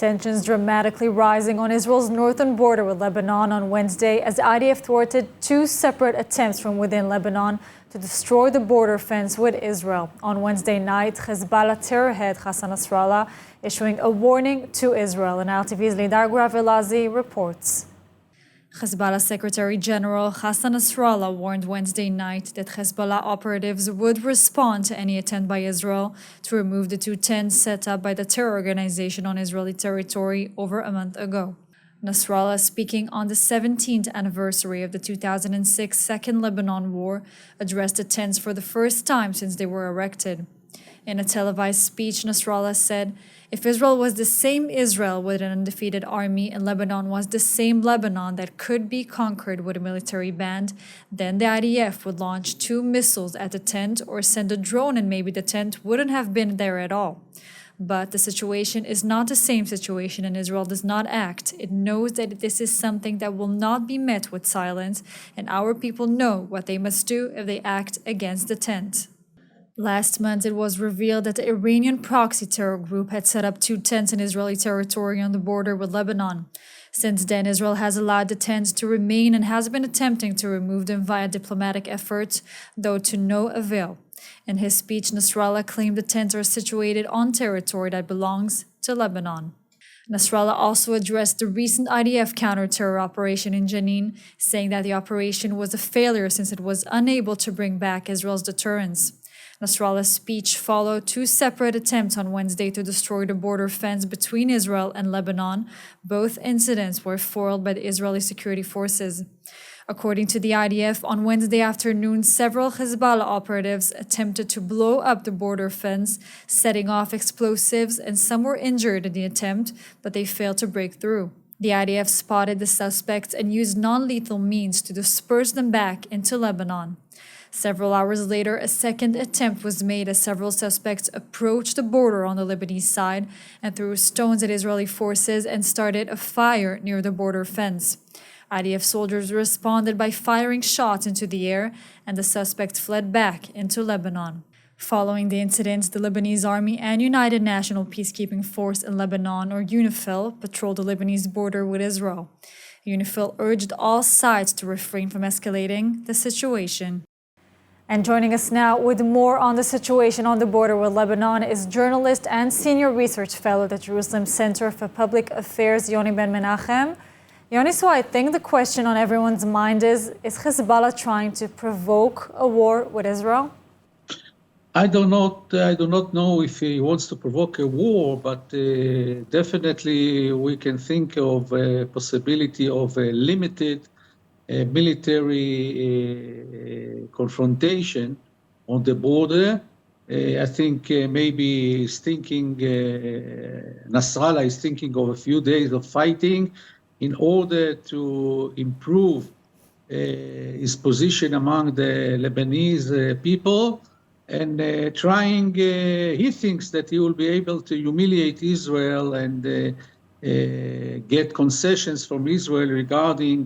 Tensions dramatically rising on Israel's northern border with Lebanon on Wednesday as IDF thwarted two separate attempts from within Lebanon to destroy the border fence with Israel. On Wednesday night, Hezbollah terror head Hassan Nasrallah issuing a warning to Israel. And ILTV's Lidar Gravelazi reports. Hezbollah Secretary General Hassan Nasrallah warned Wednesday night that Hezbollah operatives would respond to any attempt by Israel to remove the two tents set up by the terror organization on Israeli territory over a month ago. Nasrallah, speaking on the 17th anniversary of the 2006 Second Lebanon War, addressed the tents for the first time since they were erected. In a televised speech, Nasrallah said, "If Israel was the same Israel with an undefeated army and Lebanon was the same Lebanon that could be conquered with a military band, then the IDF would launch two missiles at the tent or send a drone and maybe the tent wouldn't have been there at all. But the situation is not the same situation and Israel does not act. It knows that this is something that will not be met with silence, and our people know what they must do if they act against the tent." Last month, it was revealed that the Iranian proxy terror group had set up two tents in Israeli territory on the border with Lebanon. Since then, Israel has allowed the tents to remain and has been attempting to remove them via diplomatic efforts, though to no avail. In his speech, Nasrallah claimed the tents are situated on territory that belongs to Lebanon. Nasrallah also addressed the recent IDF counter-terror operation in Jenin, saying that the operation was a failure since it was unable to bring back Israel's deterrence. Nasrallah's speech followed two separate attempts on Wednesday to destroy the border fence between Israel and Lebanon. Both incidents were foiled by the Israeli security forces. According to the IDF, on Wednesday afternoon, several Hezbollah operatives attempted to blow up the border fence, setting off explosives, and some were injured in the attempt, but they failed to break through. The IDF spotted the suspects and used non-lethal means to disperse them back into Lebanon. Several hours later, a second attempt was made as several suspects approached the border on the Lebanese side and threw stones at Israeli forces and started a fire near the border fence. IDF soldiers responded by firing shots into the air, and the suspects fled back into Lebanon. Following the incidents, the Lebanese Army and United National Peacekeeping Force in Lebanon, or UNIFIL, patrolled the Lebanese border with Israel. UNIFIL urged all sides to refrain from escalating the situation. And joining us now with more on the situation on the border with Lebanon is journalist and senior research fellow at the Jerusalem Center for Public Affairs, Yoni Ben Menachem. Yoni, so I think the question on everyone's mind is Hezbollah trying to provoke a war with Israel? I do not know if he wants to provoke a war, but definitely we can think of a possibility of a limited military confrontation on the border. I think maybe he's thinking, Nasrallah is thinking of a few days of fighting in order to improve his position among the Lebanese people, and he thinks that he will be able to humiliate Israel and get concessions from Israel regarding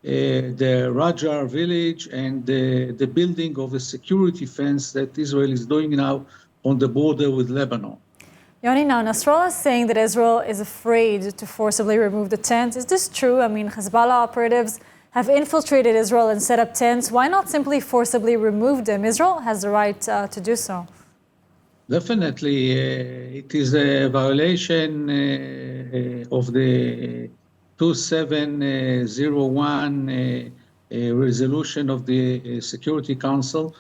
the Rajar village and the building of a security fence that Israel is doing now on the border with Lebanon. Yoni, now Nasrallah is saying that Israel is afraid to forcibly remove the tents. Is this true? I mean, Hezbollah operatives have infiltrated Israel and set up tents. Why not simply forcibly remove them? Israel has the right to do so. Definitely, it is a violation of the 2701 resolution of the Security Council,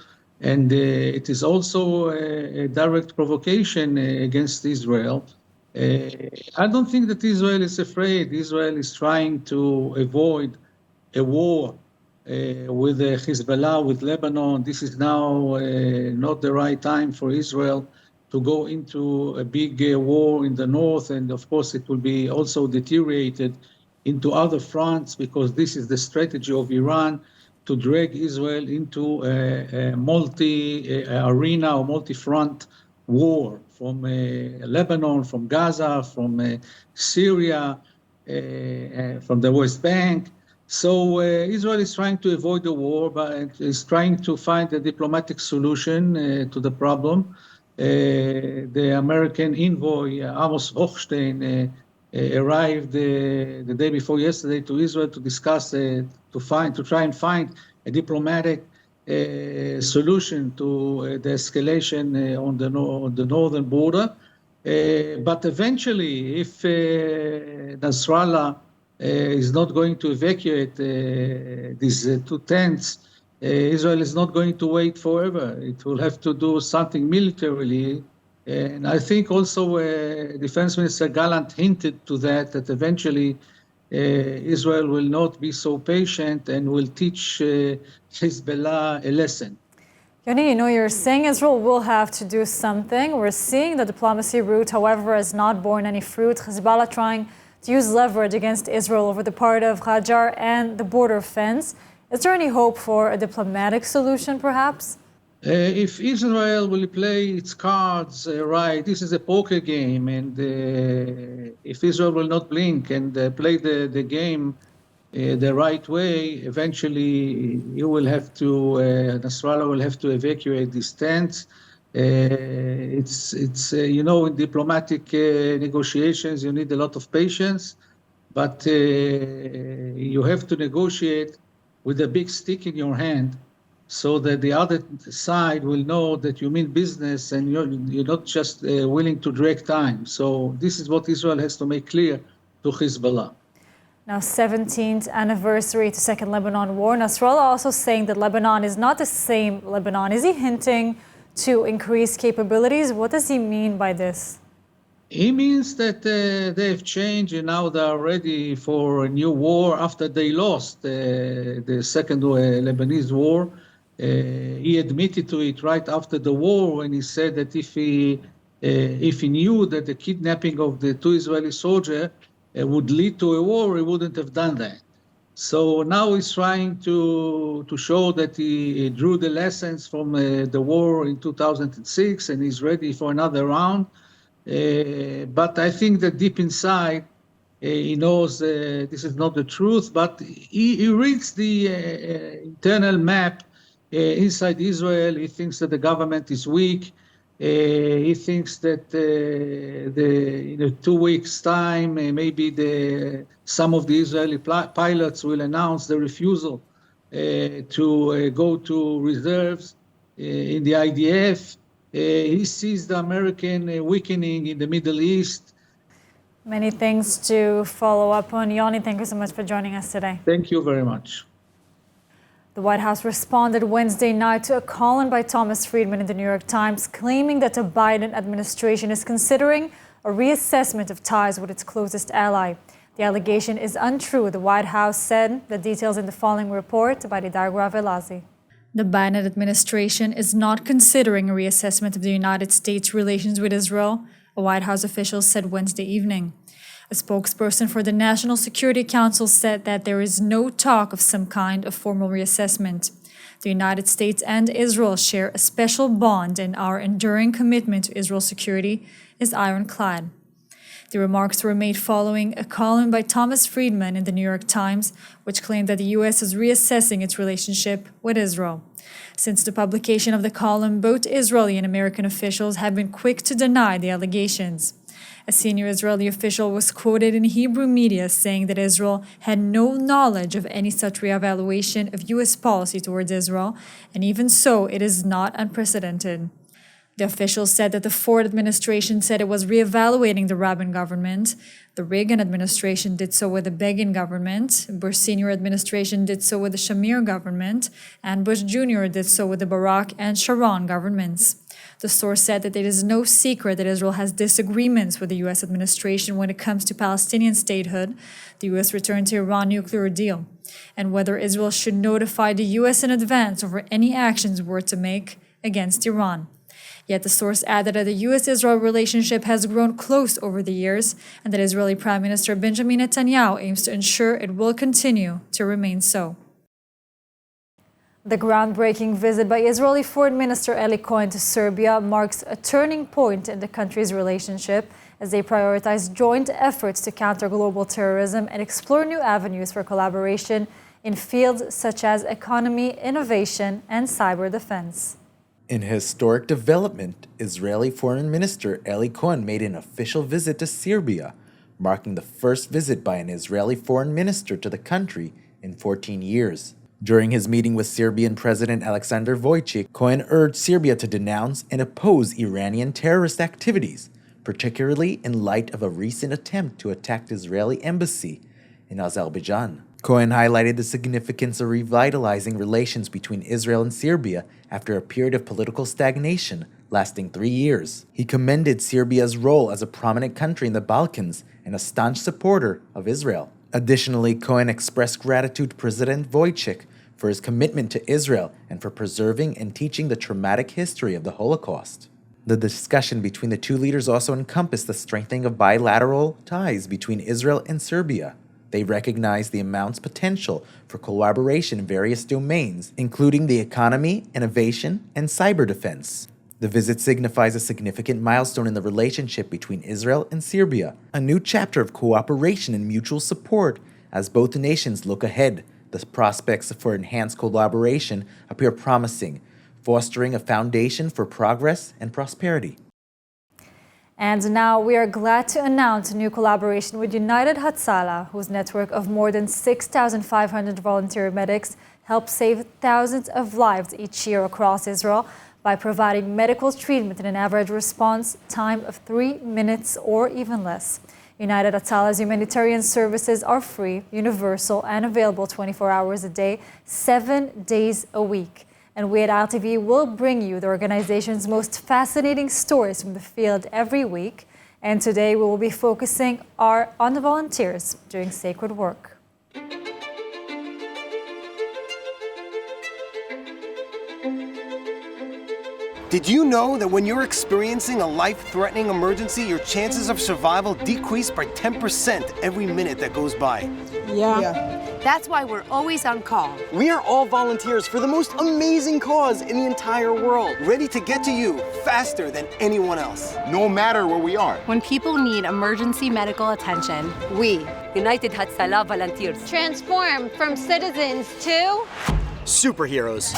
and it is also a direct provocation against Israel. I don't think that Israel is afraid. Israel is trying to avoid a war with Hezbollah, with Lebanon. This is now not the right time for Israel to go into a big war in the north, and of course it will be also deteriorated into other fronts, because this is the strategy of Iran to drag Israel into a multi-arena or multi-front war from Lebanon, from Gaza, from Syria, from the West Bank. So Israel is trying to avoid the war, but is trying to find a diplomatic solution to the problem. The American envoy, Amos Hochstein, arrived the day before yesterday to Israel to discuss, to try and find a diplomatic solution to the escalation on the northern border. But eventually, if Nasrallah is not going to evacuate these two tents, Israel is not going to wait forever. It will have to do something militarily. And I think also Defense Minister Gallant hinted to that eventually Israel will not be so patient and will teach Hezbollah a lesson. Yoni, you're saying Israel will have to do something. We're seeing the diplomacy route, however, has not borne any fruit. Hezbollah trying to use leverage against Israel over the part of Hajar and the border fence. Is there any hope for a diplomatic solution, perhaps? If Israel will play its cards right, this is a poker game, and if Israel will not blink and play the game the right way, eventually Nasrallah will have to evacuate these tents. It's in diplomatic negotiations, you need a lot of patience, but you have to negotiate with a big stick in your hand so that the other side will know that you mean business and you're not just willing to drag time. So this is what Israel has to make clear to Hezbollah. Now, 17th anniversary to Second Lebanon War. Nasrallah also saying that Lebanon is not the same Lebanon. Is he hinting to increase capabilities? What does he mean by this? He means that they've changed and now they are ready for a new war after they lost the second Lebanese war. He admitted to it right after the war when he said that if he knew that the kidnapping of the two Israeli soldiers would lead to a war, he wouldn't have done that. So now he's trying to show that he drew the lessons from the war in 2006 and he's ready for another round. But I think that deep inside, he knows this is not the truth, but he reads the internal map inside Israel. He thinks that the government is weak. He thinks that in 2 weeks' time, maybe some of the Israeli pilots will announce the refusal to go to reserves in the IDF. He sees the American weakening in the Middle East. Many things to follow up on. Yoni, thank you so much for joining us today. Thank you very much. The White House responded Wednesday night to a call-in by Thomas Friedman in the New York Times, claiming that the Biden administration is considering a reassessment of ties with its closest ally. The allegation is untrue, the White House said. The details in the following report by Didar Gravelazi. The Biden administration is not considering a reassessment of the United States' relations with Israel, a White House official said Wednesday evening. A spokesperson for the National Security Council said that there is no talk of some kind of formal reassessment. The United States and Israel share a special bond, and our enduring commitment to Israel's security is ironclad. The remarks were made following a call-in by Thomas Friedman in the New York Times, which claimed that the U.S. is reassessing its relationship with Israel. Since the publication of the column, both Israeli and American officials have been quick to deny the allegations. A senior Israeli official was quoted in Hebrew media saying that Israel had no knowledge of any such reevaluation of U.S. policy towards Israel, and even so, it is not unprecedented. The official said that the Ford administration said it was reevaluating the Rabin government. The Reagan administration did so with the Begin government. Bush Sr. administration did so with the Shamir government. And Bush Jr. did so with the Barack and Sharon governments. The source said that it is no secret that Israel has disagreements with the U.S. administration when it comes to Palestinian statehood, the U.S. return to Iran nuclear deal, and whether Israel should notify the U.S. in advance over any actions we're to make against Iran. Yet the source added that the U.S.-Israel relationship has grown close over the years and that Israeli Prime Minister Benjamin Netanyahu aims to ensure it will continue to remain so. The groundbreaking visit by Israeli Foreign Minister Eli Cohen to Serbia marks a turning point in the country's relationship as they prioritize joint efforts to counter global terrorism and explore new avenues for collaboration in fields such as economy, innovation, and cyber defense. In a historic development, Israeli Foreign Minister Eli Cohen made an official visit to Serbia, marking the first visit by an Israeli foreign minister to the country in 14 years. During his meeting with Serbian President Aleksandar Vučić, Cohen urged Serbia to denounce and oppose Iranian terrorist activities, particularly in light of a recent attempt to attack the Israeli embassy in Azerbaijan. Cohen highlighted the significance of revitalizing relations between Israel and Serbia after a period of political stagnation lasting 3 years. He commended Serbia's role as a prominent country in the Balkans and a staunch supporter of Israel. Additionally, Cohen expressed gratitude to President Vučić for his commitment to Israel and for preserving and teaching the traumatic history of the Holocaust. The discussion between the two leaders also encompassed the strengthening of bilateral ties between Israel and Serbia. They recognized the immense potential for collaboration in various domains, including the economy, innovation, and cyber defense. The visit signifies a significant milestone in the relationship between Israel and Serbia, a new chapter of cooperation and mutual support as both nations look ahead. The prospects for enhanced collaboration appear promising, fostering a foundation for progress and prosperity. And now we are glad to announce a new collaboration with United Hatzalah, whose network of more than 6,500 volunteer medics helps save thousands of lives each year across Israel by providing medical treatment in an average response time of 3 minutes or even less. United Hatzalah's humanitarian services are free, universal, and available 24 hours a day, 7 days a week. And we at ILTV will bring you the organization's most fascinating stories from the field every week. And today we will be focusing on the volunteers doing sacred work. Did you know that when you're experiencing a life-threatening emergency, your chances of survival decrease by 10% every minute that goes by? Yeah. That's why we're always on call. We are all volunteers for the most amazing cause in the entire world, ready to get to you faster than anyone else. No matter where we are. When people need emergency medical attention, we, United Hatzalah volunteers, transform from citizens to superheroes.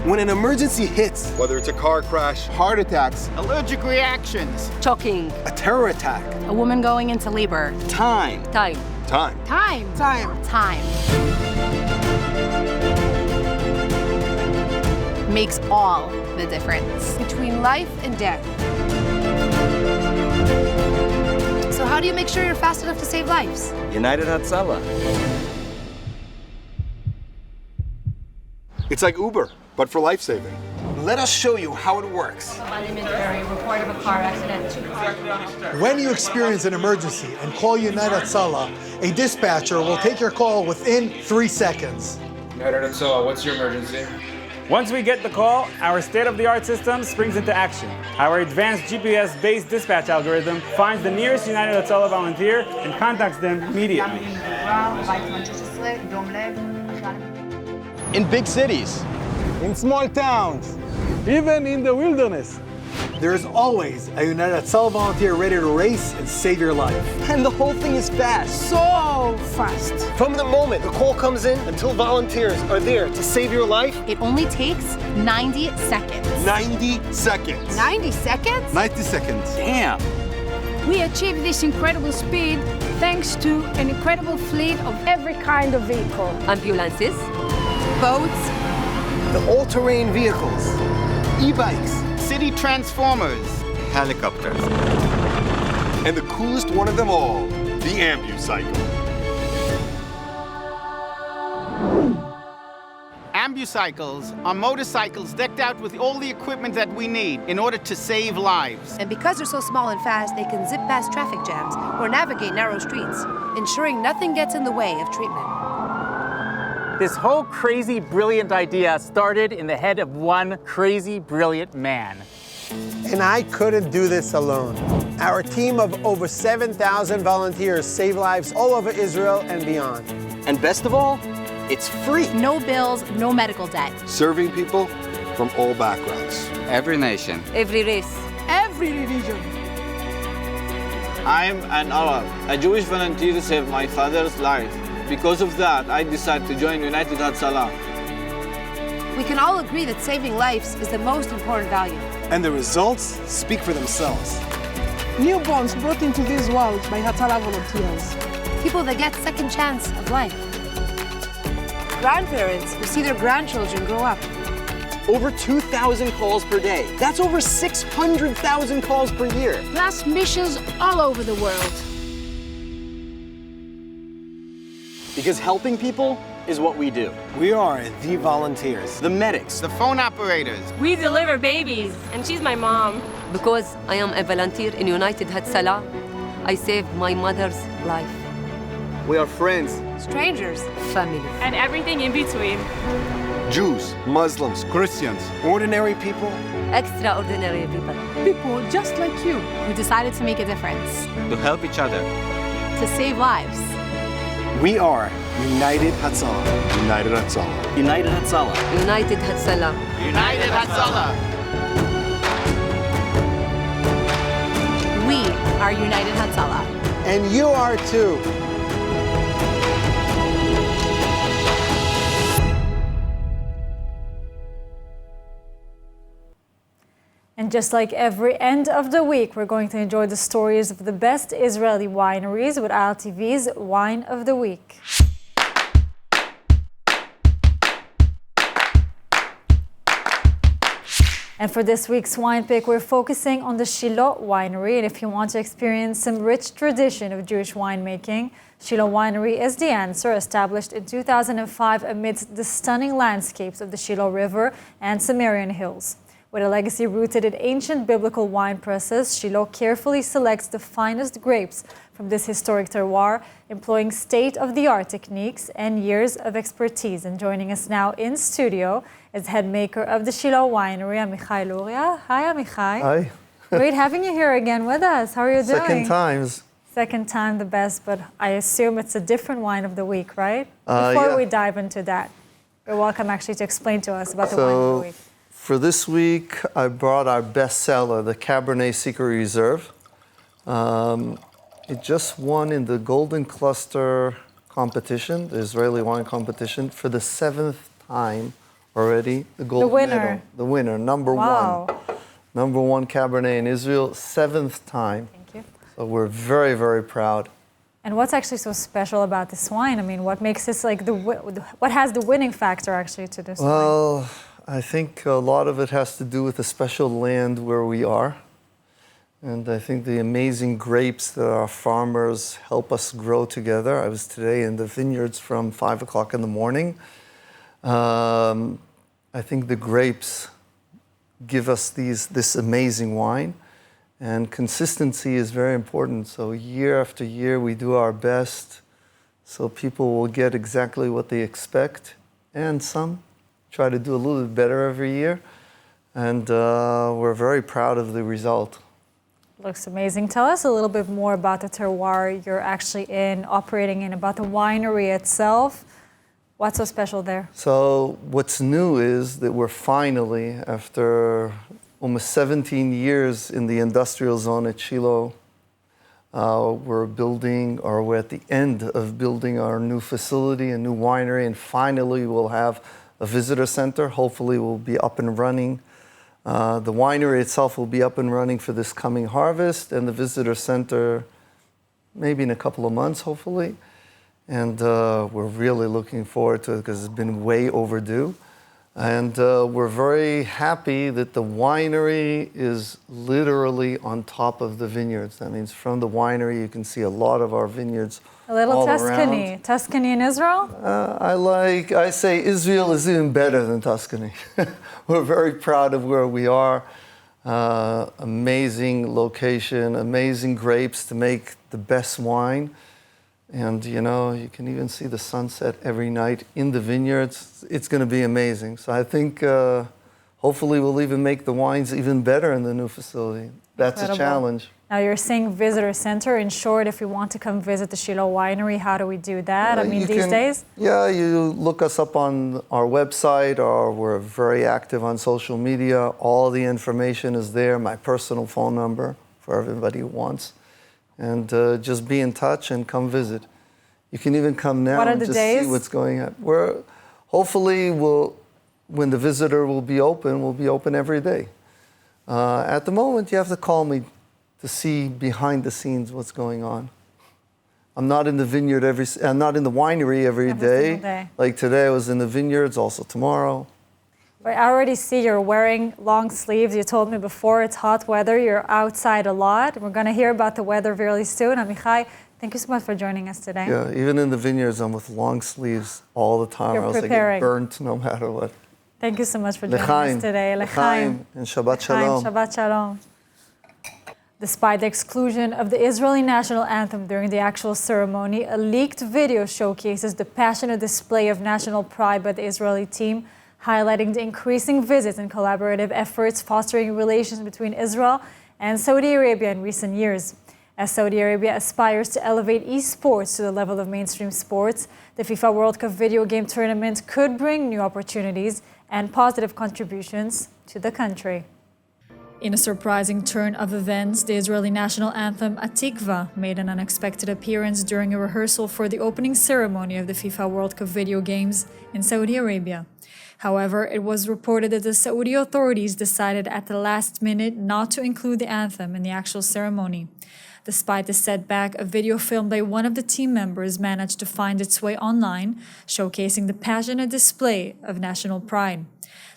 When an emergency hits, Whether it's a car crash, heart attacks, Allergic reactions. choking, a terror attack, a woman going into labor, time, time, time. time, Time. time, makes all the difference between life and death. So how do you make sure you're fast enough to save lives? United Hatzalah. It's like Uber, but for life-saving. Let us show you how it works. My name is Barry. Report of a car accident. When you experience an emergency and call United Hatzalah, a dispatcher will take your call within 3 seconds. United Hatzalah, what's your emergency? Once we get the call, our state-of-the-art system springs into action. Our advanced GPS-based dispatch algorithm finds the nearest United Hatzalah volunteer and contacts them immediately. In big cities. In small towns. Even in the wilderness. There is always a United Hatzalah volunteer ready to race and save your life. And the whole thing is fast. So fast. From the moment the call comes in until volunteers are there to save your life, It only takes 90 seconds. 90 seconds. 90 seconds? 90 seconds. damn. we achieve this incredible speed thanks to an incredible fleet of every kind of vehicle. Ambulances, boats, The all-terrain vehicles, e-bikes, City transformers. Helicopters. And the coolest one of them all, the ambucycle. Ambucycles are motorcycles decked out with all the equipment that we need in order to save lives. and because they're so small and fast, they can zip past traffic jams or navigate narrow streets, ensuring nothing gets in the way of treatment. This whole crazy, brilliant idea started in the head of one crazy, brilliant man. And I couldn't do this alone. Our team of over 7,000 volunteers save lives all over Israel and beyond. and best of all, it's free. No bills, no medical debt. Serving people from all backgrounds. Every nation. Every race. Every religion. I'm an Arab, a Jewish volunteer to save my father's life. Because of that, I decided to join United Hatzalah. We can all agree that saving lives is the most important value. And the results speak for themselves. Newborns brought into this world by Atal volunteers. People that get second chance of life. Grandparents who see their grandchildren grow up. Over 2,000 calls per day. That's over 600,000 calls per year. Plus missions all over the world. Because helping people is what we do. We are the volunteers. The medics. The phone operators. We deliver babies, and she's my mom. Because I am a volunteer in United Hatzalah, I saved my mother's life. We are friends. Strangers. Family. And everything in between. Jews, Muslims, Christians. Ordinary people. Extraordinary people. People just like you. We decided to make a difference. To help each other. To save lives. We are United Hatzalah. United Hatzalah. United Hatzalah. United Hatzalah. United Hatzalah. We are United Hatzalah. And you are too. And just like every end of the week, we're going to enjoy the stories of the best Israeli wineries with ILTV's Wine of the Week. And for this week's wine pick, we're focusing on the Shiloh Winery. And if you want to experience some rich tradition of Jewish winemaking, Shiloh Winery is the answer. Established in 2005 amidst the stunning landscapes of the Shiloh River and Sumerian hills. With a legacy rooted in ancient biblical wine presses, Shiloh carefully selects the finest grapes from this historic terroir, employing state-of-the-art techniques and years of expertise. And joining us now in studio is head maker of the Shiloh Winery, Amichai Luria. Hi, Amichai. Hi. Great having you here again with us. How are you doing? Second time the best, but I assume it's a different wine of the week, right? Before we dive into that, you're welcome actually to explain to us about the wine of the week. For this week, I brought our bestseller, the Cabernet Secret Reserve. It just won in the Golden Cluster competition, the Israeli wine competition, for the 7th time already. The gold medal. The winner, number one. Number one Cabernet in Israel, 7th time. Thank you. So we're very, very proud. And what's actually so special about this wine? I mean, what makes this like what has the winning factor actually to this wine? I think a lot of it has to do with the special land where we are. And I think the amazing grapes that our farmers help us grow together. I was today in the vineyards from 5 o'clock in the morning. I think the grapes give us this amazing wine. And consistency is very important. So year after year, we do our best so people will get exactly what they expect, and some try to do a little bit better every year, and we're very proud of the result. Looks amazing. Tell us a little bit more about the terroir you're actually operating in, about the winery itself. What's so special there? So what's new is that we're finally, after almost 17 years in the industrial zone at Shiloh, we're at the end of building our new facility, a new winery, and finally we'll have a visitor center. Hopefully we'll be up and running. The winery itself will be up and running for this coming harvest, and the visitor center maybe in a couple of months, hopefully. And we're really looking forward to it because it's been way overdue. And we're very happy that the winery is literally on top of the vineyards. That means from the winery you can see a lot of our vineyards. A little all Tuscany. around. Tuscany in Israel? I say Israel is even better than Tuscany. We're very proud of where we are. Amazing location, amazing grapes to make the best wine. And you can even see the sunset every night in the vineyards. It's going to be amazing. So I think hopefully we'll even make the wines even better in the new facility. That's Incredible. a challenge. Now you're saying visitor center. In short, if we want to come visit the Shiloh Winery, how do we do that? These days? Yeah, you look us up on our website, or we're very active on social media. All the information is there, my personal phone number for everybody who wants. And just be in touch and come visit. You can even come now and just see what's going on. Hopefully, when the visitor will be open, we'll be open every day. At the moment, you have to call me to see behind the scenes what's going on. I'm not in the vineyard I'm not in the winery every day. Like today I was in the vineyards, also tomorrow. But I already see you're wearing long sleeves. You told me before it's hot weather. You're outside a lot. We're going to hear about the weather really soon. Amichai, thank you so much for joining us today. Yeah, even in the vineyards, I'm with long sleeves all the time. You're or else preparing. I get burnt no matter what. Thank you so much for joining us today. L'chaim and Shabbat Shalom. Shabbat Shalom. Despite the exclusion of the Israeli national anthem during the actual ceremony, a leaked video showcases the passionate display of national pride by the Israeli team, highlighting the increasing visits and collaborative efforts fostering relations between Israel and Saudi Arabia in recent years. As Saudi Arabia aspires to elevate esports to the level of mainstream sports, the FIFA World Cup video game tournament could bring new opportunities and positive contributions to the country. In a surprising turn of events, the Israeli national anthem Atikva made an unexpected appearance during a rehearsal for the opening ceremony of the FIFA World Cup video games in Saudi Arabia. However, it was reported that the Saudi authorities decided at the last minute not to include the anthem in the actual ceremony. Despite the setback, a video filmed by one of the team members managed to find its way online, showcasing the passionate display of national pride.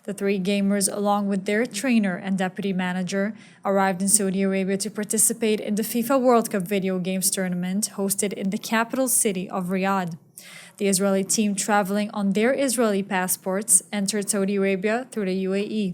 The three gamers, along with their trainer and deputy manager, arrived in Saudi Arabia to participate in the FIFA World Cup video games tournament hosted in the capital city of Riyadh. The Israeli team, traveling on their Israeli passports, entered Saudi Arabia through the UAE.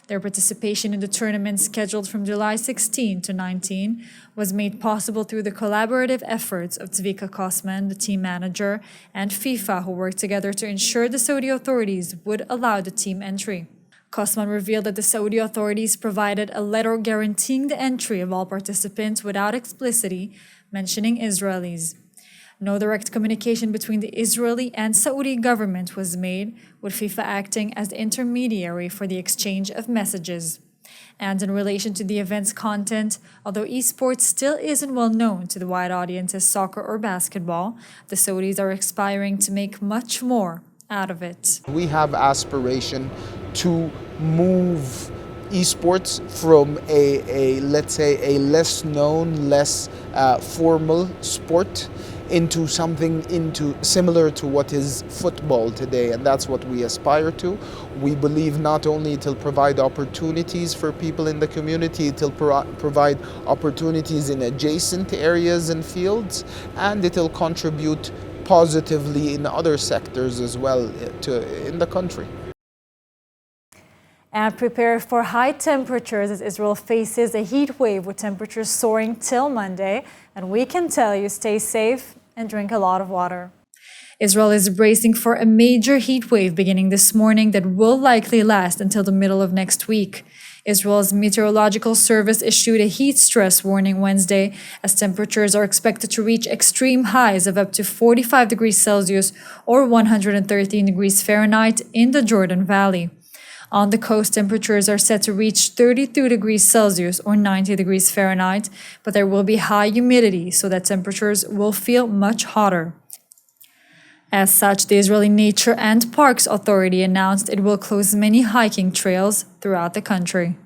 Their participation in the tournament, scheduled from July 16 to 19, was made possible through the collaborative efforts of Tzvika Kosman, the team manager, and FIFA, who worked together to ensure the Saudi authorities would allow the team entry. Kosman revealed that the Saudi authorities provided a letter guaranteeing the entry of all participants without explicitly mentioning Israelis. No direct communication between the Israeli and Saudi government was made, with FIFA acting as the intermediary for the exchange of messages. And in relation to the event's content, although esports still isn't well known to the wide audience as soccer or basketball, the Saudis are aspiring to make much more out of it. We have aspiration to move esports from let's say, a less known, less formal sport into something similar to what is football today, and that's what we aspire to. We believe not only it will provide opportunities for people in the community, it will provide opportunities in adjacent areas and fields, and it will contribute positively in other sectors as well in the country. And prepare for high temperatures as Israel faces a heat wave with temperatures soaring till Monday. And we can tell you, stay safe and drink a lot of water. Israel is bracing for a major heat wave beginning this morning that will likely last until the middle of next week. Israel's meteorological service issued a heat stress warning Wednesday as temperatures are expected to reach extreme highs of up to 45 degrees Celsius or 113 degrees Fahrenheit in the Jordan Valley. On the coast, temperatures are set to reach 32 degrees Celsius or 90 degrees Fahrenheit, but there will be high humidity so that temperatures will feel much hotter. As such, the Israeli Nature and Parks Authority announced it will close many hiking trails throughout the country.